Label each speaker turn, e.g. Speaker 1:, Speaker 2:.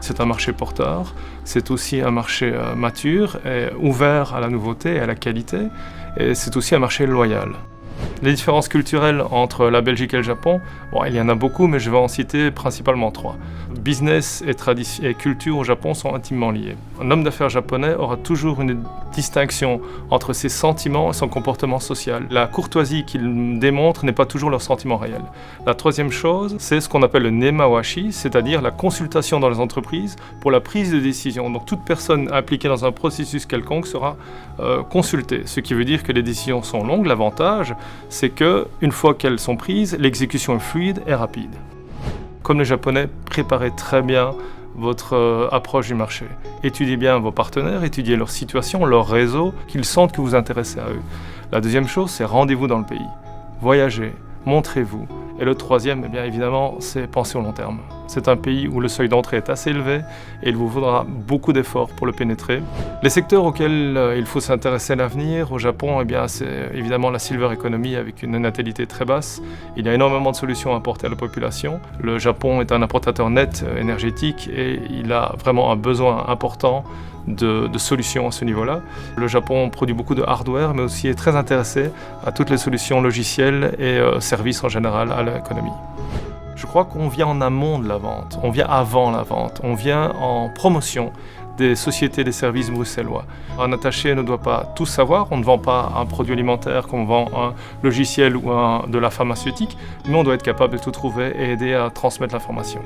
Speaker 1: C'est un marché porteur, c'est aussi un marché mature et ouvert à la nouveauté et à la qualité, et c'est aussi un marché loyal. Les différences culturelles entre la Belgique et le Japon, il y en a beaucoup, mais je vais en citer principalement 3. Business et culture au Japon sont intimement liés. Un homme d'affaires japonais aura toujours une distinction entre ses sentiments et son comportement social. La courtoisie qu'il démontre n'est pas toujours leur sentiment réel. La troisième chose, c'est ce qu'on appelle le nemawashi, c'est-à-dire la consultation dans les entreprises pour la prise de décision. Donc toute personne impliquée dans un processus quelconque sera consultée, ce qui veut dire que les décisions sont longues. L'avantage, c'est qu'une fois qu'elles sont prises, l'exécution est fluide et rapide. Comme les Japonais, préparez très bien votre approche du marché. Étudiez bien vos partenaires, étudiez leur situation, leur réseau, qu'ils sentent que vous vous intéressez à eux. La deuxième chose, c'est rendez-vous dans le pays. Voyagez, montrez-vous. Et le troisième, bien évidemment, c'est penser au long terme. C'est un pays où le seuil d'entrée est assez élevé et il vous faudra beaucoup d'efforts pour le pénétrer. Les secteurs auxquels il faut s'intéresser à l'avenir, au Japon, c'est évidemment la silver economy avec une natalité très basse. Il y a énormément de solutions à apporter à la population. Le Japon est un importateur net énergétique et il a vraiment un besoin important de solutions à ce niveau-là. Le Japon produit beaucoup de hardware, mais aussi est très intéressé à toutes les solutions logicielles et services en général à l'économie. Je crois qu'on vient en amont de la vente, on vient avant la vente, on vient en promotion des sociétés et des services bruxellois. Un attaché ne doit pas tout savoir, on ne vend pas un produit alimentaire comme on vend un logiciel ou de la pharmaceutique, mais on doit être capable de tout trouver et aider à transmettre l'information.